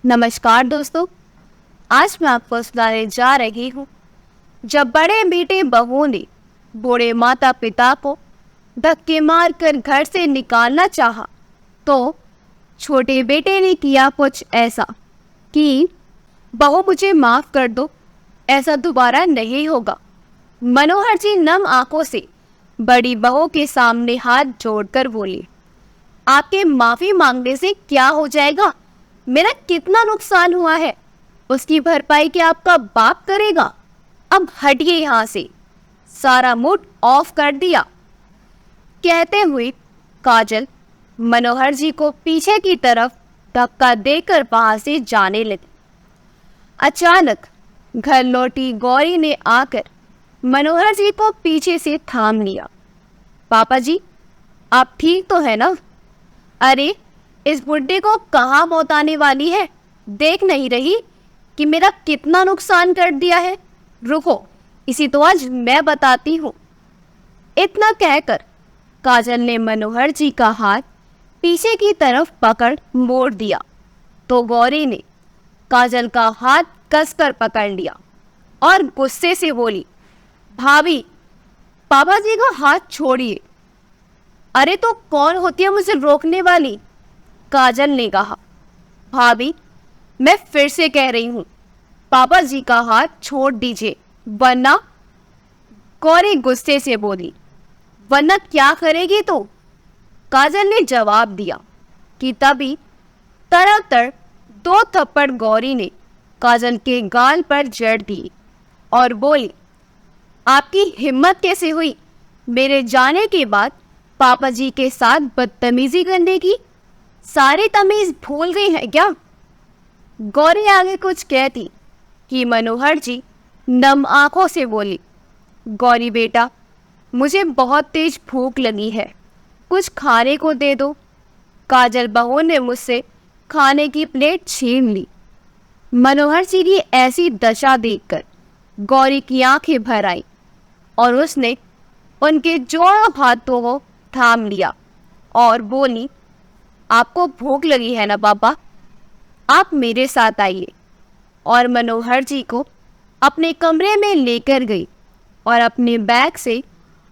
नमस्कार दोस्तों। आज मैं आपको सुनाने जा रही हूँ, जब बड़े बेटे बहू ने बूढ़े माता पिता को धक्के मारकर घर से निकालना चाहा, तो छोटे बेटे ने किया कुछ ऐसा कि बहू मुझे माफ कर दो, ऐसा दोबारा नहीं होगा। मनोहर जी नम आंखों से बड़ी बहू के सामने हाथ जोड़कर बोले, आपके माफी मांगने से क्या हो जाएगा? मेरा कितना नुकसान हुआ है, उसकी भरपाई क्या आपका बाप करेगा? अब हटिए यहाँ से। सारा मूड ऑफ कर दिया। कहते हुए काजल मनोहर जी को पीछे की तरफ धक्का देकर वहां से जाने लगी। अचानक घर लौटी गौरी ने आकर मनोहर जी को पीछे से थाम लिया। पापा जी, आप ठीक तो है ना? अरे, इस बुड्ढे को कहाँ मौत आने वाली है? देख नहीं रही कि मेरा कितना नुकसान कर दिया है? रुको, इसी तो आज मैं बताती हूँ। इतना कहकर काजल ने मनोहर जी का हाथ पीछे की तरफ पकड़ मोड़ दिया, तो गौरी ने काजल का हाथ कसकर पकड़ लिया और गुस्से से बोली, भाभी, पापा जी का हाथ छोड़िए। अरे तो कौन होती है मुझे रोकने वाली? काजल ने कहा। भाभी, मैं फिर से कह रही हूँ, पापा जी का हाथ छोड़ दीजिए, वरना। गौरी गुस्से से बोली, वरना क्या करेगी तो? काजल ने जवाब दिया कि तभी तड़ातड़ 2 थप्पड़ गौरी ने काजल के गाल पर जड़ दिए और बोली, आपकी हिम्मत कैसे हुई मेरे जाने के बाद पापा जी के साथ बदतमीजी करने की? सारी तमीज भूल गई है क्या? गौरी आगे कुछ कहती कि मनोहर जी नम आंखों से बोली, गौरी बेटा, मुझे बहुत तेज भूख लगी है, कुछ खाने को दे दो। काजल बहू ने मुझसे खाने की प्लेट छीन ली। मनोहर जी की ऐसी दशा देखकर गौरी की आंखें भर आई और उसने उनके जोड़ों हाथों को थाम लिया और बोली, आपको भूख लगी है ना पापा? आप मेरे साथ आइए। और मनोहर जी को अपने कमरे में लेकर गई और अपने बैग से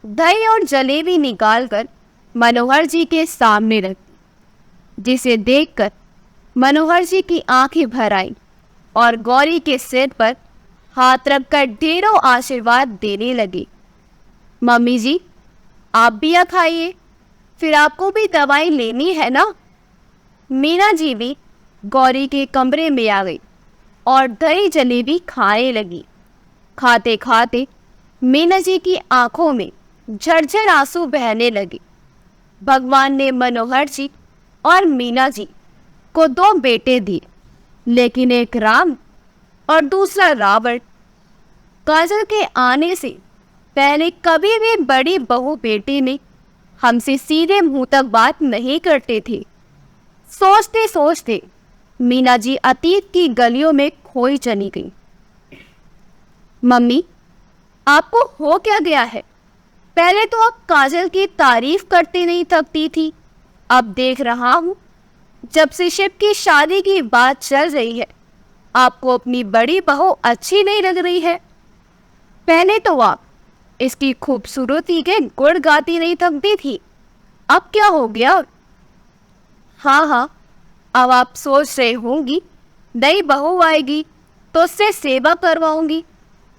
दही और जलेबी निकालकर मनोहर जी के सामने रख दी, जिसे देखकर मनोहर जी की आंखें भर आईं और गौरी के सिर पर हाथ रखकर ढेरों आशीर्वाद देने लगी। मम्मी जी, आप भी आ खाइए, फिर आपको भी दवाई लेनी है ना? मीना जी भी गौरी के कमरे में आ गई और दही जलेबी खाने लगी। खाते खाते मीना जी की आंखों में झरझर आंसू बहने लगे। भगवान ने मनोहर जी और मीना जी को 2 बेटे दिए, लेकिन एक राम और दूसरा रावण। काजल के आने से पहले कभी भी बड़ी बहू बेटी ने हमसे सीधे मुंह तक बात नहीं करते थे। सोचते सोचते मीना जी अतीत की गलियों में खोई चली गई। मम्मी, आपको हो क्या गया है? पहले तो आप काजल की तारीफ करते नहीं थकती थी, अब देख रहा हूँ जब से शिव की शादी की बात चल रही है, आपको अपनी बड़ी बहू अच्छी नहीं लग रही है। पहले तो आप इसकी खूबसूरती के गुण गाती नहीं थकती थी, अब क्या हो गया? हाँ हाँ, अब आप सोच रहे होंगी नई बहू आएगी तो उससे सेवा करवाऊंगी,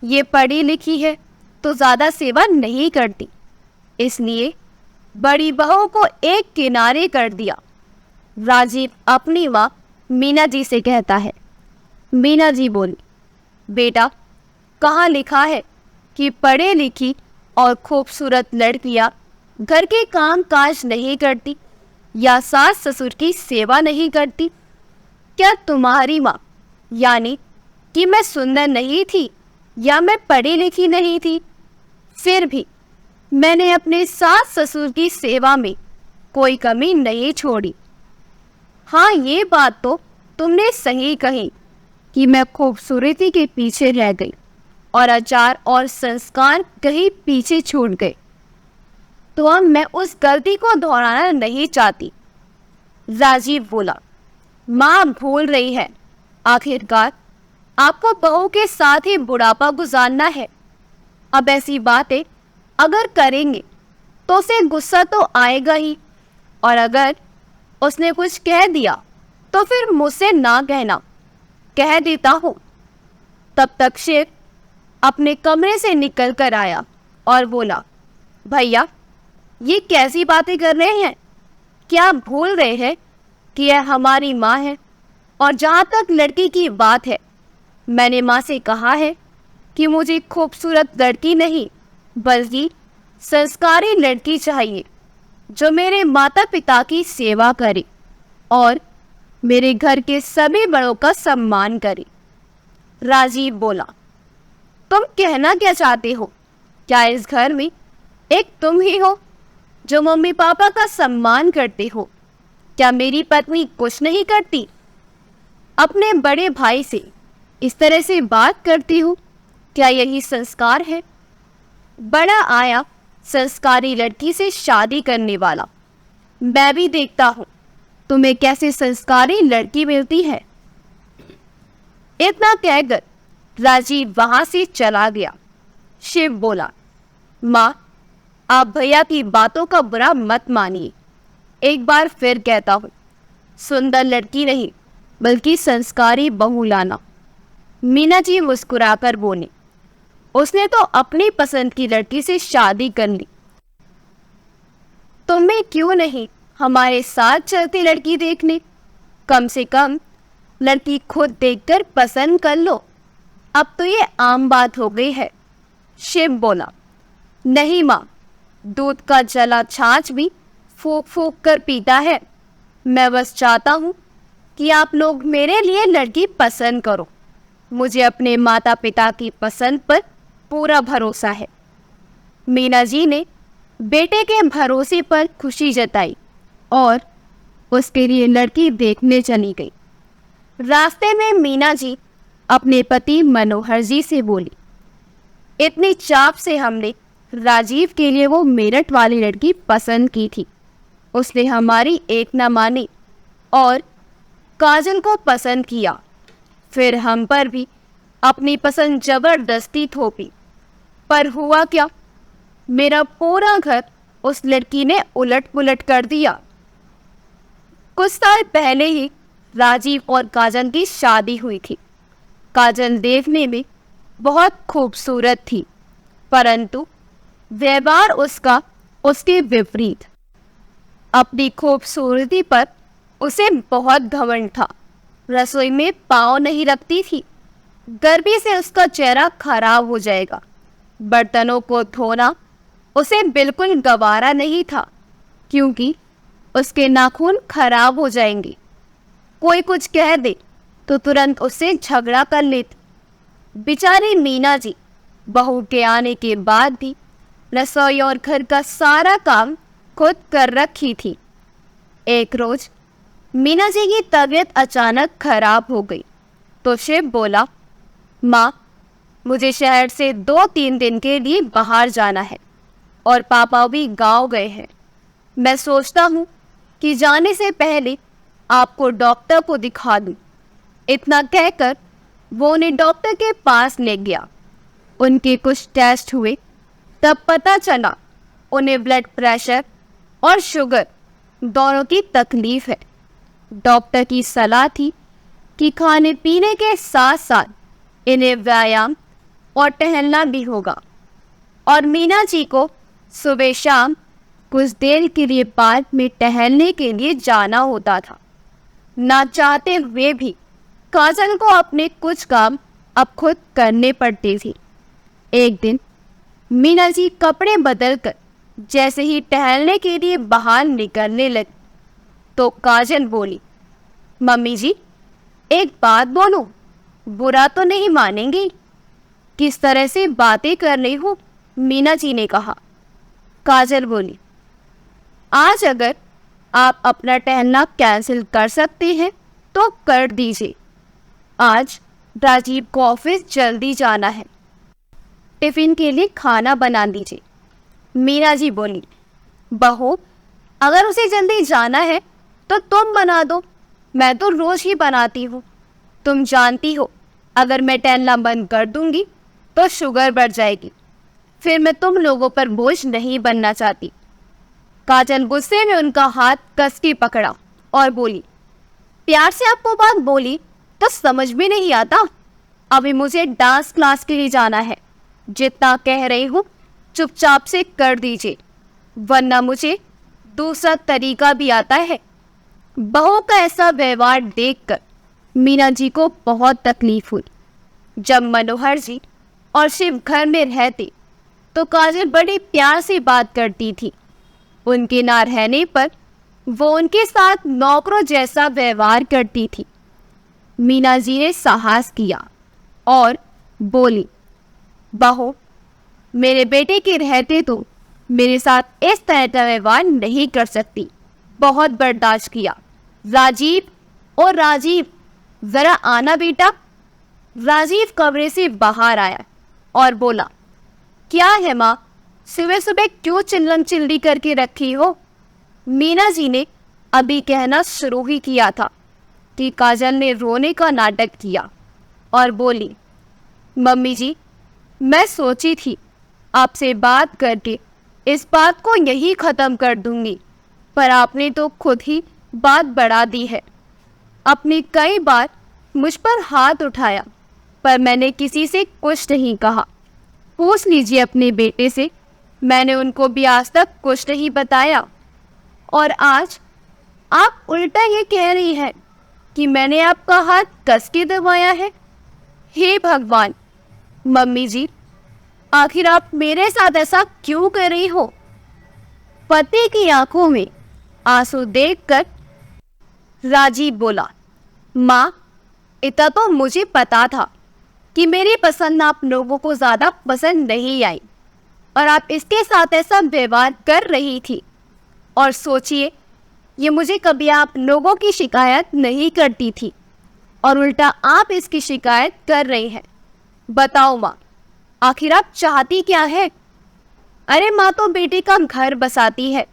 ये पढ़ी लिखी है तो ज़्यादा सेवा नहीं करती, इसलिए बड़ी बहू को एक किनारे कर दिया। राजीव अपनी माँ मीना जी से कहता है। मीना जी बोली, बेटा, कहाँ लिखा है कि पढ़े लिखी और खूबसूरत लड़कियाँ घर के काम काज नहीं करती या सास ससुर की सेवा नहीं करती? क्या तुम्हारी माँ, यानी कि मैं सुंदर नहीं थी या मैं पढ़ी लिखी नहीं थी, फिर भी मैंने अपने सास ससुर की सेवा में कोई कमी नहीं छोड़ी। हाँ, ये बात तो तुमने सही कही कि मैं खूबसूरती के पीछे रह गई और आचार और संस्कार कहीं पीछे छूट गए, तो अब मैं उस गलती को दोहराना नहीं चाहती। राजीव बोला, माँ भूल रही है आखिरकार आपको बहू के साथ ही बुढ़ापा गुजारना है। अब ऐसी बातें अगर करेंगे तो उसे गुस्सा तो आएगा ही, और अगर उसने कुछ कह दिया तो फिर मुझसे ना कहना, कह देता हूँ। तब तक शिव अपने कमरे से निकल कर आया और बोला, भैया ये कैसी बातें कर रहे हैं? क्या आप भूल रहे हैं कि यह हमारी माँ है? और जहाँ तक लड़की की बात है, मैंने माँ से कहा है कि मुझे खूबसूरत लड़की नहीं बल्कि संस्कारी लड़की चाहिए, जो मेरे माता पिता की सेवा करे और मेरे घर के सभी बड़ों का सम्मान करे। राजीव बोला, तुम कहना क्या चाहते हो? क्या इस घर में एक तुम ही हो जो मम्मी पापा का सम्मान करते हो? क्या मेरी पत्नी कुछ नहीं करती? अपने बड़े भाई से इस तरह से बात करती हूँ, क्या यही संस्कार है? बड़ा आया संस्कारी लड़की से शादी करने वाला। मैं भी देखता हूँ तुम्हें कैसे संस्कारी लड़की मिलती है। इतना कहकर राजीव वहां से चला गया। शिव बोला, माँ आप भैया की बातों का बुरा मत मानिए। एक बार फिर कहता हूँ, सुंदर लड़की नहीं बल्कि संस्कारी बहू लाना। मीना जी मुस्कुराकर बोले, उसने तो अपनी पसंद की लड़की से शादी कर ली, तुम्हें क्यों नहीं हमारे साथ चलती लड़की देखने? कम से कम लड़की खुद देखकर पसंद कर लो। अब तो ये आम बात हो गई है। शिव बोला, नहीं माँ, दूध का जला छाछ भी फूंक फूंक कर पीता है। मैं बस चाहता हूँ कि आप लोग मेरे लिए लड़की पसंद करो। मुझे अपने माता पिता की पसंद पर पूरा भरोसा है। मीना जी ने बेटे के भरोसे पर खुशी जताई और उसके लिए लड़की देखने चली गई। रास्ते में मीना जी अपने पति मनोहर जी से बोली, इतनी चाप से हमने राजीव के लिए वो मेरठ वाली लड़की पसंद की थी, उसने हमारी एक न मानी और काजल को पसंद किया। फिर हम पर भी अपनी पसंद जबरदस्ती थोपी, पर हुआ क्या? मेरा पूरा घर उस लड़की ने उलट पुलट कर दिया। कुछ साल पहले ही राजीव और काजल की शादी हुई थी। काजल देखने में बहुत खूबसूरत थी, परंतु व्यवहार उसका उसके विपरीत। अपनी खूबसूरती पर उसे बहुत घमंड था। रसोई में पाँव नहीं रखती थी, गर्मी से उसका चेहरा खराब हो जाएगा। बर्तनों को धोना उसे बिल्कुल गवारा नहीं था, क्योंकि उसके नाखून खराब हो जाएंगे। कोई कुछ कह दे तो तुरंत उससे झगड़ा कर लेती। बेचारी मीना जी बहू के आने के बाद भी रसोई और घर का सारा काम खुद कर रखी थी। एक रोज मीना जी की तबीयत अचानक खराब हो गई तो शिव बोला, माँ मुझे शहर से 2-3 दिन के लिए बाहर जाना है और पापा भी गांव गए हैं। मैं सोचता हूँ कि जाने से पहले आपको डॉक्टर को दिखा दूँ। इतना कहकर वो उन्हें डॉक्टर के पास ले गया। उनके कुछ टेस्ट हुए, तब पता चला उन्हें ब्लड प्रेशर और शुगर दोनों की तकलीफ है। डॉक्टर की सलाह थी कि खाने पीने के साथ साथ इन्हें व्यायाम और टहलना भी होगा। और मीना जी को सुबह शाम कुछ देर के लिए पार्क में टहलने के लिए जाना होता था। ना चाहते हुए भी काजल को अपने कुछ काम अब खुद करने पड़ते थे। एक दिन मीना जी कपड़े बदलकर जैसे ही टहलने के लिए बाहर निकलने लगी तो काजल बोली, मम्मी जी एक बात बोलूं, बुरा तो नहीं मानेंगी? किस तरह से बातें कर रही हूँ? मीना जी ने कहा। काजल बोली, आज अगर आप अपना टहलना कैंसिल कर सकते हैं तो कर दीजिए। आज राजीव को ऑफिस जल्दी जाना है, टिफिन के लिए खाना बना दीजिए। मीना जी बोली, बहू अगर उसे जल्दी जाना है तो तुम बना दो, मैं तो रोज ही बनाती हूँ। तुम जानती हो अगर मैं टहलना बंद कर दूंगी तो शुगर बढ़ जाएगी, फिर मैं तुम लोगों पर बोझ नहीं बनना चाहती। काजल गुस्से में उनका हाथ कस के पकड़ा और बोली, प्यार से आपको बात बोली तो समझ भी नहीं आता। अभी मुझे डांस क्लास के लिए जाना है, जितना कह रही हूँ चुपचाप से कर दीजिए, वरना मुझे दूसरा तरीका भी आता है। बहू का ऐसा व्यवहार देखकर मीना जी को बहुत तकलीफ हुई। जब मनोहर जी और शिव घर में रहते तो काजल बड़े प्यार से बात करती थी। उनके ना रहने पर वो उनके साथ नौकरों जैसा व्यवहार करती थी। मीना जी ने साहस किया और बोली, बहू, मेरे बेटे के रहते तो मेरे साथ इस तरह का व्यवहार नहीं कर सकती। बहुत बर्दाश्त किया। राजीव और राजीव, जरा आना बेटा। राजीव कमरे से बाहर आया और बोला, क्या है माँ, सुबह सुबह क्यों चिल्लम चिल्ली करके रखी हो? मीना जी ने अभी कहना शुरू ही किया था कि काजल ने रोने का नाटक किया और बोली, मम्मी जी, मैं सोची थी आपसे बात करके इस बात को यही ख़त्म कर दूंगी, पर आपने तो खुद ही बात बढ़ा दी है। आपने कई बार मुझ पर हाथ उठाया, पर मैंने किसी से कुछ नहीं कहा। पूछ लीजिए अपने बेटे से, मैंने उनको भी आज तक कुछ नहीं बताया। और आज आप उल्टा ये कह रही हैं कि मैंने आपका हाथ कस के दबाया है। हे भगवान! मम्मी जी, आखिर आप मेरे साथ ऐसा क्यों कर रही हो? पति की आंखों में आंसू देखकर राजीव बोला, माँ, इतना तो मुझे पता था कि मेरी पसंद आप लोगों को ज़्यादा पसंद नहीं आई और आप इसके साथ ऐसा व्यवहार कर रही थी। और सोचिए, ये मुझे कभी आप लोगों की शिकायत नहीं करती थी और उल्टा आप इसकी शिकायत कर रही हैं। बताओ माँ, आखिर आप चाहती क्या है? अरे माँ तो बेटे का घर बसाती है,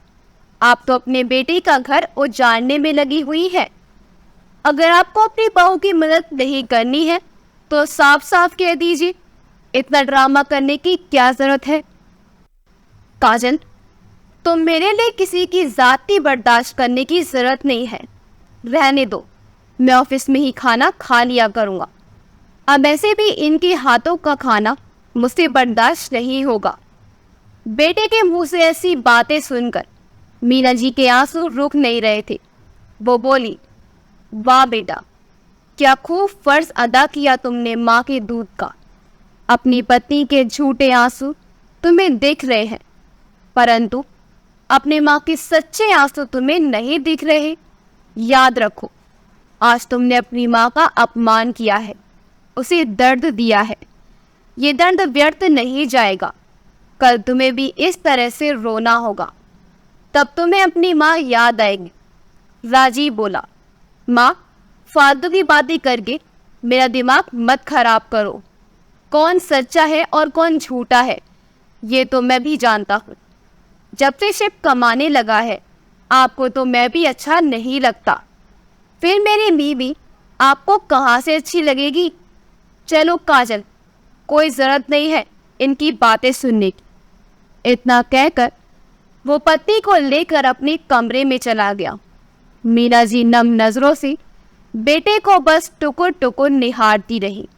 आप तो अपने बेटे का घर उजाड़ने में लगी हुई है। अगर आपको अपनी बहू की मदद नहीं करनी है तो साफ साफ कह दीजिए, इतना ड्रामा करने की क्या जरूरत है? काजल, तुम मेरे लिए किसी की जाती बर्दाश्त करने की जरूरत नहीं है। रहने दो, मैं ऑफिस में ही खाना खा लिया करूँगा। अब ऐसे भी इनके हाथों का खाना मुझसे बर्दाश्त नहीं होगा। बेटे के मुंह से ऐसी बातें सुनकर मीना जी के आंसू रुक नहीं रहे थे। वो बोली, वाह बेटा, क्या खूब फर्ज अदा किया तुमने माँ के दूध का। अपनी पत्नी के झूठे आंसू तुम्हें दिख रहे हैं, परंतु अपने माँ के सच्चे आंसू तुम्हें नहीं दिख रहे। याद रखो, आज तुमने अपनी माँ का अपमान किया है, उसे दर्द दिया है। ये दर्द व्यर्थ नहीं जाएगा। कल तुम्हें भी इस तरह से रोना होगा, तब तुम्हें अपनी माँ याद आएगी। राजीव बोला, माँ, फालतू की बातें करके मेरा दिमाग मत खराब करो। कौन सच्चा है और कौन झूठा है ये तो मैं भी जानता हूँ। जब से शिव कमाने लगा है आपको तो मैं भी अच्छा नहीं लगता, फिर मेरी बीवी आपको कहाँ से अच्छी लगेगी? चलो काजल, कोई ज़रूरत नहीं है इनकी बातें सुनने की। इतना कहकर वो पत्नी को लेकर अपने कमरे में चला गया। मीना जी नम नज़रों से बेटे को बस टुकुर टुकुर निहारती रही।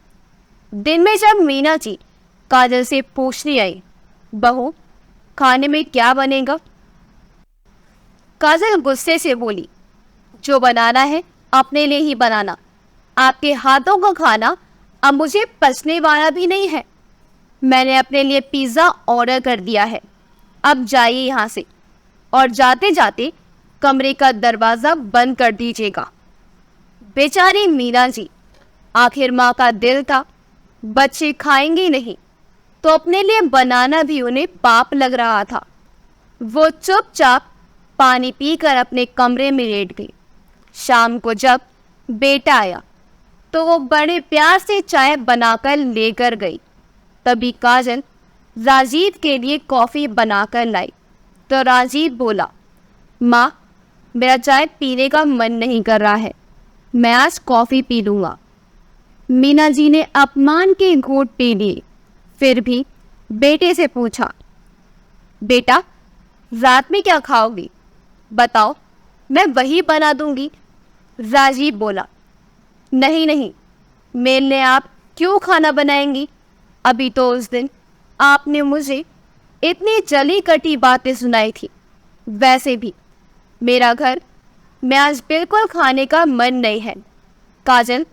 दिन में जब मीना जी काजल से पूछने आई, बहू, खाने में क्या बनेगा? काजल गुस्से से बोली, जो बनाना है अपने लिए ही बनाना। आपके हाथों का खाना अब मुझे पचने वाला भी नहीं है। मैंने अपने लिए पिज़्ज़ा ऑर्डर कर दिया है, अब जाइए यहाँ से और जाते जाते कमरे का दरवाज़ा बंद कर दीजिएगा। बेचारी मीना जी, आखिर माँ का दिल था, बच्चे खाएंगे नहीं तो अपने लिए बनाना भी उन्हें पाप लग रहा था। वो चुपचाप पानी पीकर अपने कमरे में लेट गई। शाम को जब बेटा आया तो वो बड़े प्यार से चाय बनाकर लेकर गई। तभी काजल राजीव के लिए कॉफ़ी बनाकर लाई तो राजीव बोला, माँ, मेरा चाय पीने का मन नहीं कर रहा है, मैं आज कॉफ़ी पी लूँगा। मीना जी ने अपमान के घूंट पी लिए। फिर भी बेटे से पूछा, बेटा रात में क्या खाओगी? बताओ, मैं वही बना दूंगी। राजीव बोला, नहीं नहीं, मेरे लिए आप क्यों खाना बनाएंगी? अभी तो उस दिन आपने मुझे इतनी जली कटी बातें सुनाई थी। वैसे भी मेरा घर में आज बिल्कुल खाने का मन नहीं है। काजल,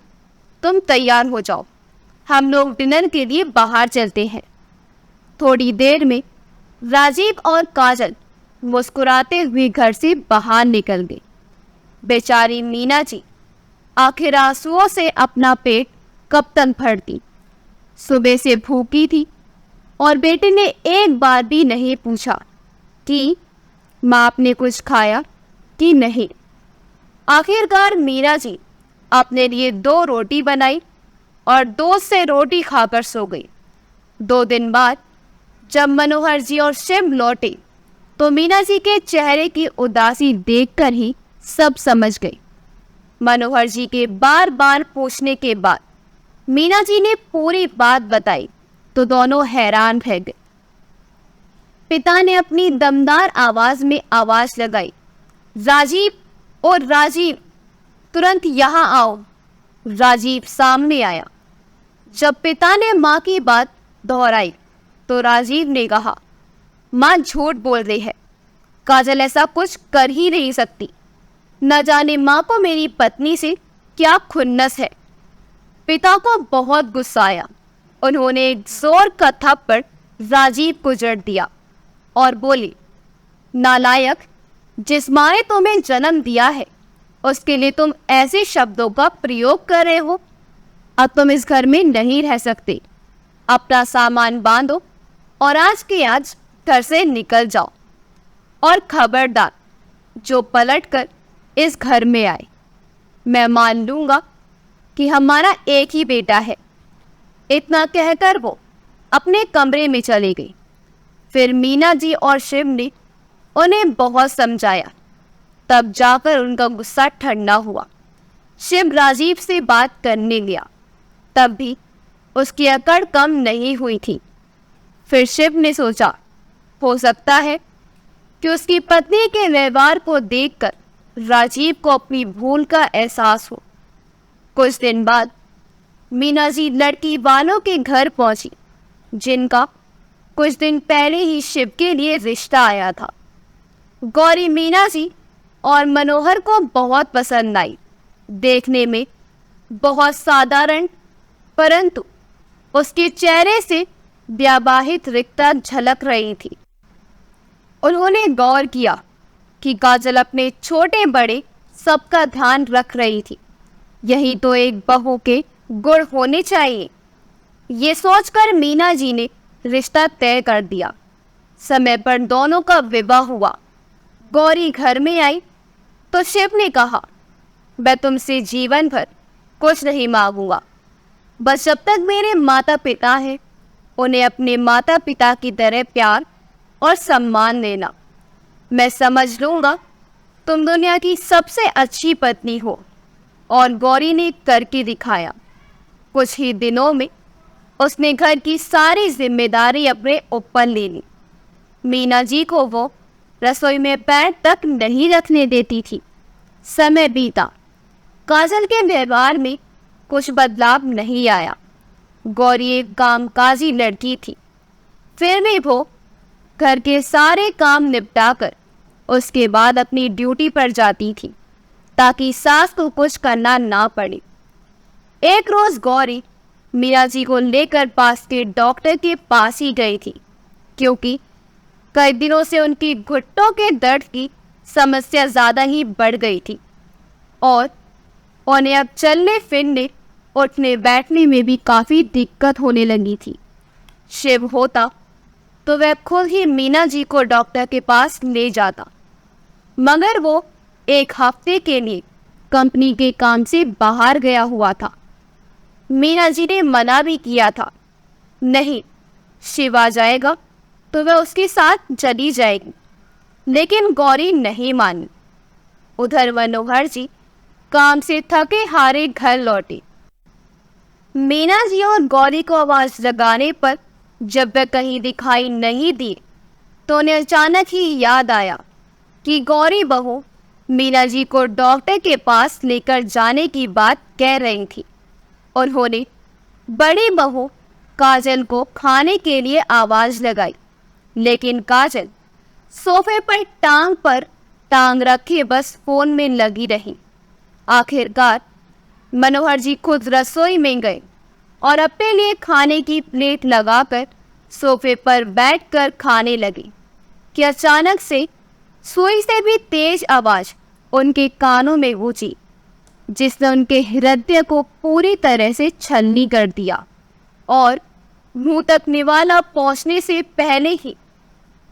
तुम तैयार हो जाओ, हम लोग डिनर के लिए बाहर चलते हैं। थोड़ी देर में राजीव और काजल मुस्कुराते हुए घर से बाहर निकल गए। बेचारी मीना जी आखिर आंसुओं से अपना पेट कब तक भरती। सुबह से भूखी थी और बेटे ने एक बार भी नहीं पूछा कि माँ आपने कुछ खाया कि नहीं। आखिरकार मीना जी अपने लिए 2 रोटी बनाई और 2 से रोटी खाकर सो गई। 2 दिन बाद जब मनोहर जी और शिव लौटे तो मीना जी के चेहरे की उदासी देखकर ही सब समझ गई। मनोहर जी के बार बार पूछने के बाद मीना जी ने पूरी बात बताई तो दोनों हैरान रह गए। पिता ने अपनी दमदार आवाज में आवाज लगाई, राजीव और राजीव, तुरंत यहाँ आओ। राजीव सामने आया। जब पिता ने माँ की बात दोहराई तो राजीव ने कहा, माँ झूठ बोल रही है, काजल ऐसा कुछ कर ही नहीं सकती। न जाने माँ को मेरी पत्नी से क्या खुन्नस है। पिता को बहुत गुस्सा आया। उन्होंने एक जोर का थप्पड़ राजीव को जड़ दिया और बोली, नालायक, जिस माँ ने तुम्हें जन्म दिया है उसके लिए तुम ऐसे शब्दों का प्रयोग कर रहे हो। अब तुम इस घर में नहीं रह सकते। अपना सामान बांधो और आज के आज घर से निकल जाओ। और खबरदार, जो पलट कर इस घर में आए, मैं मान लूंगा कि हमारा एक ही बेटा है। इतना कहकर वो अपने कमरे में चली गई। फिर मीना जी और शिव ने उन्हें बहुत समझाया, तब जाकर उनका गुस्सा ठंडा हुआ। शिव राजीव से बात करने गया, तब भी उसकी अकड़ कम नहीं हुई थी। फिर शिव ने सोचा, हो सकता है कि उसकी पत्नी के व्यवहार को देखकर राजीव को अपनी भूल का एहसास हो। कुछ दिन बाद मीना जी लड़की वालों के घर पहुंची, जिनका कुछ दिन पहले ही शिव के लिए रिश्ता आया था। गौरी मीना जी और मनोहर को बहुत पसंद आई। देखने में बहुत साधारण, परंतु उसके चेहरे से व्यावाहित रिक्तता झलक रही थी। उन्होंने गौर किया कि काजल अपने छोटे बड़े सबका ध्यान रख रही थी। यही तो एक बहू के गुण होने चाहिए। ये सोचकर मीना जी ने रिश्ता तय कर दिया। समय पर दोनों का विवाह हुआ। गौरी घर में आई तो शिव ने कहा, मैं तुमसे जीवन भर कुछ नहीं मांगूंगा, बस जब तक मेरे माता पिता हैं उन्हें अपने माता पिता की तरह प्यार और सम्मान देना। मैं समझ लूंगा तुम दुनिया की सबसे अच्छी पत्नी हो। और गौरी ने करके दिखाया। कुछ ही दिनों में उसने घर की सारी जिम्मेदारी अपने ऊपर ले ली। मीना जी को वो रसोई में पैर तक नहीं रखने देती थी। समय बीता, काजल के व्यवहार में कुछ बदलाव नहीं आया। गौरी एक कामकाजी लड़की थी, फिर भी वो घर के सारे काम निपटाकर उसके बाद अपनी ड्यूटी पर जाती थी, ताकि सास को कुछ करना ना पड़े। एक रोज गौरी मीना जी को लेकर पास के डॉक्टर के पास ही गई थी, क्योंकि कई दिनों से उनकी घुटनों के दर्द की समस्या ज़्यादा ही बढ़ गई थी और उन्हें अब चलने फिरने, उठने बैठने में भी काफ़ी दिक्कत होने लगी थी। शिव होता तो वह खुद ही मीना जी को डॉक्टर के पास ले जाता, मगर वो एक हफ्ते के लिए कंपनी के काम से बाहर गया हुआ था। मीना जी ने मना भी किया था, नहीं, शिव आ जाएगा तो वह उसके साथ चली जाएगी, लेकिन गौरी नहीं मानी। उधर मनोहर जी काम से थके हारे घर लौटे। मीना जी और गौरी को आवाज लगाने पर जब वह कहीं दिखाई नहीं दिए तो उन्हें अचानक ही याद आया कि गौरी बहू मीना जी को डॉक्टर के पास लेकर जाने की बात कह रही थी। उन्होंने बड़ी बहू काजल को खाने के लिए आवाज लगाई, लेकिन काजल सोफे पर टांग रखे बस फोन में लगी रही। आखिरकार मनोहर जी खुद रसोई में गए और अपने लिए खाने की प्लेट लगाकर सोफे पर बैठकर खाने लगे कि अचानक से सुई से भी तेज आवाज उनके कानों में गूंजी, जिसने उनके हृदय को पूरी तरह से छलनी कर दिया और मुंह तक निवाला पहुंचने से पहले ही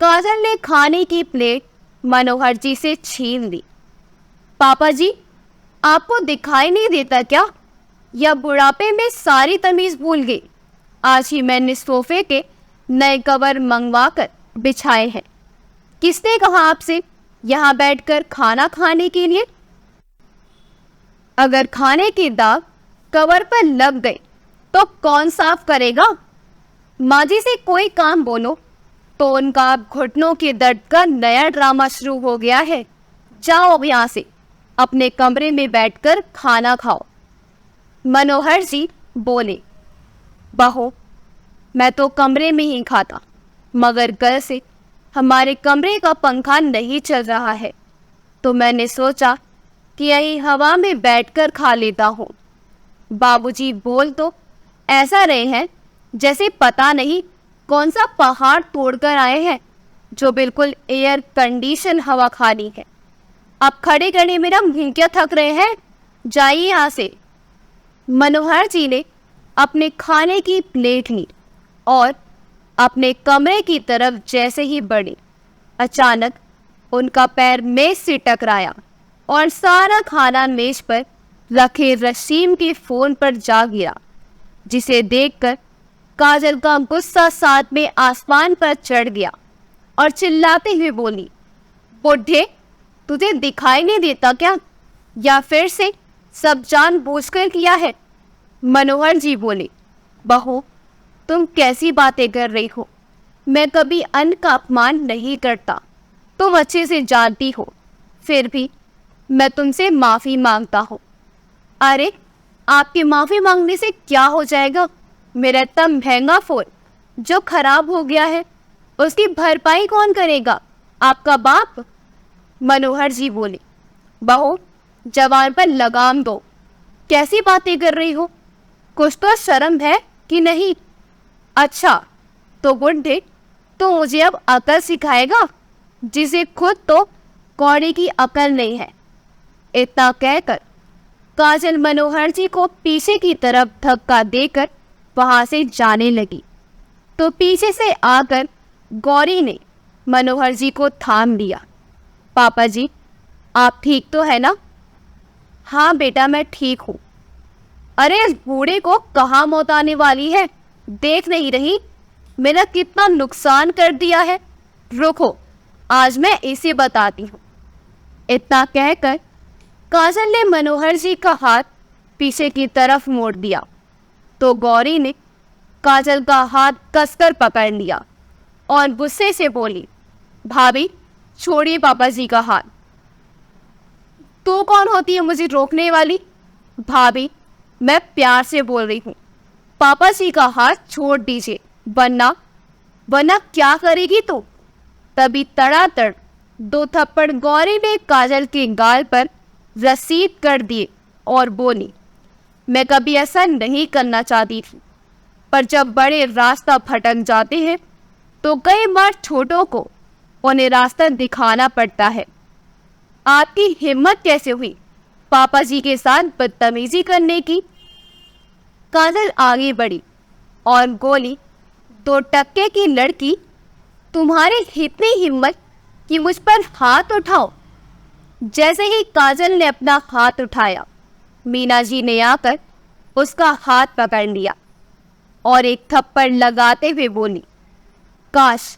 काजल ने खाने की प्लेट मनोहर जी से छीन ली। पापा जी, आपको दिखाई नहीं देता क्या? या बुढ़ापे में सारी तमीज भूल गई? आज ही मैंने सोफे के नए कवर मंगवा कर बिछाए हैं। किसने कहा आपसे यहाँ बैठकर खाना खाने के लिए? अगर खाने के दाग कवर पर लग गए तो कौन साफ करेगा? माँ जी से कोई काम बोलो तो उनका घुटनों के दर्द का नया ड्रामा शुरू हो गया है। जाओ यहाँ से, अपने कमरे में बैठकर खाना खाओ। मनोहर जी बोले, बहू मैं तो कमरे में ही खाता, मगर कल से हमारे कमरे का पंखा नहीं चल रहा है तो मैंने सोचा कि यही हवा में बैठकर खा लेता हूँ। बाबूजी बोल तो ऐसा रहे हैं जैसे पता नहीं कौन सा पहाड़ तोड़कर आए हैं जो बिल्कुल एयर कंडीशन हवा खानी है। अब खड़े खड़े मेरा मुंह क्या थक रहे हैं? जाइए यहाँ से। मनोहर जी ने अपने खाने की प्लेट ली और अपने कमरे की तरफ जैसे ही बढ़े, अचानक उनका पैर मेज से टकराया और सारा खाना मेज पर रखे रसीम के फोन पर जा गिरा, जिसे देखकर काजल का गुस्सा साथ में आसमान पर चढ़ गया और चिल्लाते हुए बोली, बुढ़े तुझे दिखाई नहीं देता क्या? या फिर से सब जानबूझकर किया है? मनोहर जी बोले, बहू तुम कैसी बातें कर रही हो? मैं कभी अन्न का अपमान नहीं करता, तुम अच्छे से जानती हो। फिर भी मैं तुमसे माफ़ी मांगता हूँ। अरे आपके माफ़ी मांगने से क्या हो जाएगा? मेरा इतना महंगा फ़ोन जो खराब हो गया है उसकी भरपाई कौन करेगा? आपका बाप? मनोहर जी बोले, बहू जवान पर लगाम दो, कैसी बातें कर रही हो? कुछ तो शर्म है कि नहीं? अच्छा तो बुढ़े तो मुझे अब अकल सिखाएगा, जिसे खुद तो कौड़ी की अकल नहीं है। इतना कहकर काजल मनोहर जी को पीछे की तरफ धक्का देकर वहां से जाने लगी तो पीछे से आकर गौरी ने मनोहर जी को थाम लिया। पापा जी आप ठीक तो है ना? हाँ बेटा मैं ठीक हूँ। अरे इस बूढ़े को कहाँ मौत आने वाली है, देख नहीं रही मेरा कितना नुकसान कर दिया है? रुको आज मैं इसे बताती हूँ। इतना कहकर काजल ने मनोहर जी का हाथ पीछे की तरफ मोड़ दिया तो गौरी ने काजल का हाथ कसकर पकड़ लिया और गुस्से से बोली, भाभी छोड़िए पापा जी का हाथ। तू कौन होती है मुझे रोकने वाली? भाभी मैं प्यार से बोल रही हूँ, पापा जी का हाथ छोड़ दीजिए, वरना क्या करेगी तू? तभी तड़ातड़ 2 थप्पड़ गौरी ने काजल के गाल पर रसीद कर दिए और बोली, मैं कभी ऐसा नहीं करना चाहती थी, पर जब बड़े रास्ता भटक जाते हैं तो कई बार छोटों को उन्हें रास्ता दिखाना पड़ता है। आपकी हिम्मत कैसे हुई पापा जी के साथ बदतमीजी करने की? काजल आगे बढ़ी और बोली, 2 टक्के की लड़की, तुम्हारी इतनी हिम्मत कि मुझ पर हाथ उठाओ? जैसे ही काजल ने अपना हाथ उठाया, मीना जी ने आकर उसका हाथ पकड़ लिया और एक थप्पड़ लगाते हुए बोली, काश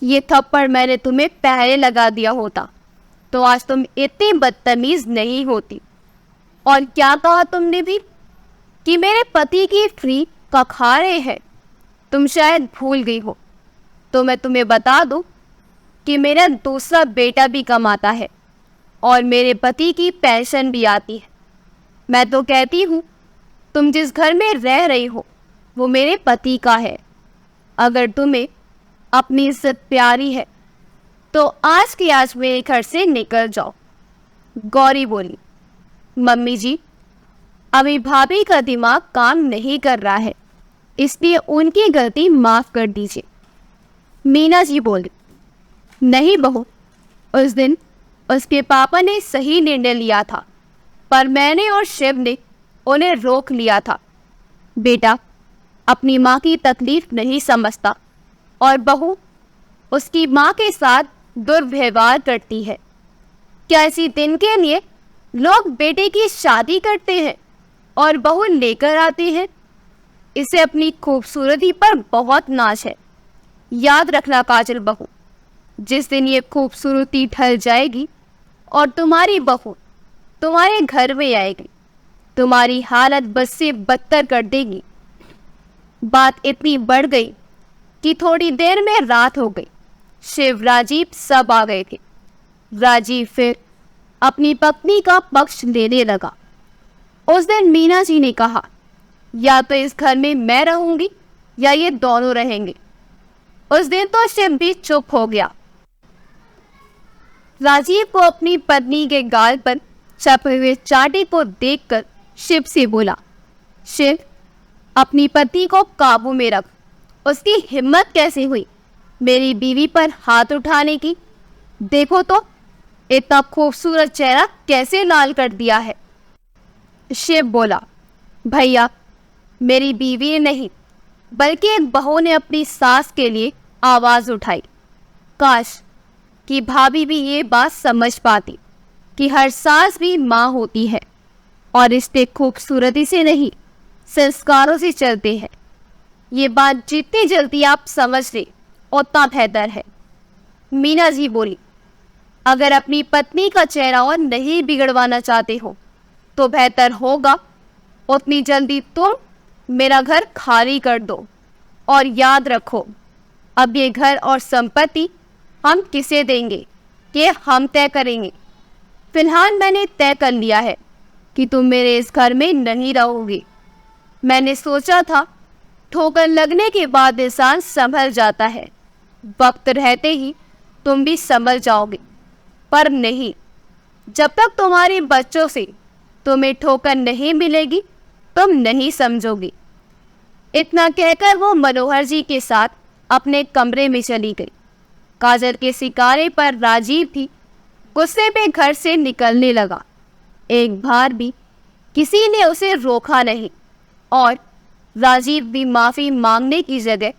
ये थप्पड़ मैंने तुम्हें पहले लगा दिया होता तो आज तुम इतनी बदतमीज नहीं होती। और क्या कहा तुमने भी? कि मेरे पति की फ्री का खा रहे हैं। तुम शायद भूल गई हो तो मैं तुम्हें बता दूं कि मेरा दूसरा बेटा भी कमाता है और मेरे पति की पेंशन भी आती है। मैं तो कहती हूँ तुम जिस घर में रह रही हो वो मेरे पति का है। अगर तुम्हें अपनी इज्जत प्यारी है तो आज की आज मेरे घर से निकल जाओ। गौरी बोली, मम्मी जी, अभी भाभी का दिमाग काम नहीं कर रहा है, इसलिए उनकी गलती माफ कर दीजिए। मीना जी बोली, नहीं बहू, उस दिन उसके पापा ने सही निर्णय लिया था, पर मैंने और शिव ने उन्हें रोक लिया था। बेटा अपनी माँ की तकलीफ नहीं समझता और बहू उसकी माँ के साथ दुर्व्यवहार करती है। क्या इसी दिन के लिए लोग बेटे की शादी करते हैं और बहू लेकर आते हैं? इसे अपनी खूबसूरती पर बहुत नाज है। याद रखना काजल बहू, जिस दिन ये खूबसूरती ढल जाएगी और तुम्हारी बहू तुम्हारे घर में आएगी, तुम्हारी हालत बस से बदतर कर देगी। बात इतनी बढ़ गई कि थोड़ी देर में रात हो गई। शिव, राजीव सब आ गए थे। राजीव फिर अपनी पत्नी का पक्ष लेने लगा। उस दिन मीना जी ने कहा, या तो इस घर में मैं रहूंगी या ये दोनों रहेंगे। उस दिन तो शिव भी चुप हो गया। राजीव को अपनी पत्नी के गाल पर छपे हुए चाटे को देखकर शिव से बोला, शिव, अपनी पति को काबू में रख। उसकी हिम्मत कैसे हुई मेरी बीवी पर हाथ उठाने की? देखो तो इतना खूबसूरत चेहरा कैसे लाल कर दिया है। शिव बोला, भैया, मेरी बीवी ने नहीं बल्कि एक बहू ने अपनी सास के लिए आवाज उठाई। काश कि भाभी भी ये बात समझ पाती कि हर सास भी माँ होती है और रिश्ते खूबसूरती से नहीं संस्कारों से चलते हैं। ये बात जितनी जल्दी आप समझ ले उतना बेहतर है। मीना जी बोली, अगर अपनी पत्नी का चेहरा और नहीं बिगड़वाना चाहते हो तो बेहतर होगा उतनी जल्दी तुम मेरा घर खाली कर दो। और याद रखो, अब ये घर और संपत्ति हम किसे देंगे ये हम तय करेंगे। फिलहाल मैंने तय कर लिया है कि तुम मेरे इस घर में नहीं रहोगी। मैंने सोचा था ठोकर लगने के बाद इंसान संभल जाता है, वक्त रहते ही तुम भी संभल जाओगे, पर नहीं। जब तक तुम्हारे बच्चों से तुम्हें ठोकर नहीं मिलेगी तुम नहीं समझोगी। इतना कहकर वो मनोहर जी के साथ अपने कमरे में चली गई। काजल के सिकारे पर राजीव भी गुस्से में घर से निकलने लगा। एक बार भी किसी ने उसे रोका नहीं और राजीव भी माफी मांगने की जगह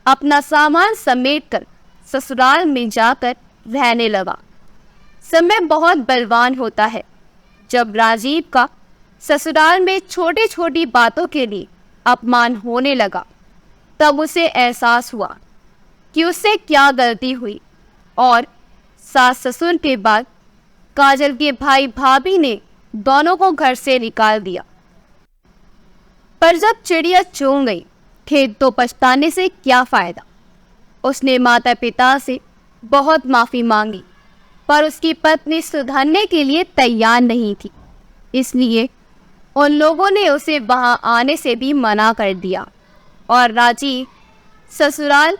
अपना सामान समेटकर ससुराल में जाकर रहने लगा। समय बहुत बलवान होता है। जब राजीव का ससुराल में छोटी छोटी बातों के लिए अपमान होने लगा तब उसे एहसास हुआ कि उससे क्या गलती हुई और सास ससुर के बाद काजल के भाई भाभी ने दोनों को घर से निकाल दिया। पर जब चिड़िया चुन गई खेत तो पछताने से क्या फायदा। उसने माता पिता से बहुत माफ़ी मांगी पर उसकी पत्नी सुधरने के लिए तैयार नहीं थी, इसलिए उन लोगों ने उसे वहां आने से भी मना कर दिया और राजीव ससुराल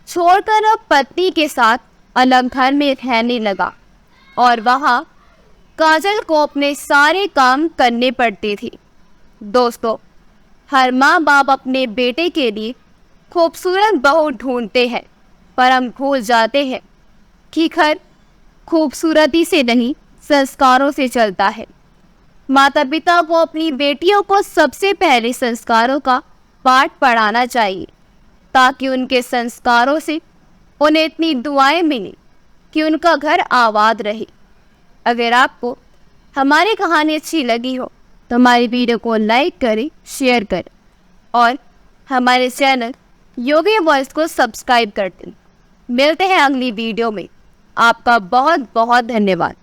छोड़कर अब पत्नी के साथ अलग घर में रहने लगा और वहां काजल को अपने सारे काम करने पड़ते थे। दोस्तों, हर माँ बाप अपने बेटे के लिए खूबसूरत बहू ढूंढते हैं, पर हम भूल जाते हैं कि घर खूबसूरती से नहीं संस्कारों से चलता है। माता पिता को अपनी बेटियों को सबसे पहले संस्कारों का पाठ पढ़ाना चाहिए ताकि उनके संस्कारों से उन्हें इतनी दुआएं मिलें कि उनका घर आबाद रहे। अगर आपको हमारी कहानी अच्छी लगी हो तो हमारी वीडियो को लाइक करें, शेयर करें और हमारे चैनल योगी वॉइस को सब्सक्राइब कर दें। मिलते हैं अगली वीडियो में। आपका बहुत बहुत धन्यवाद।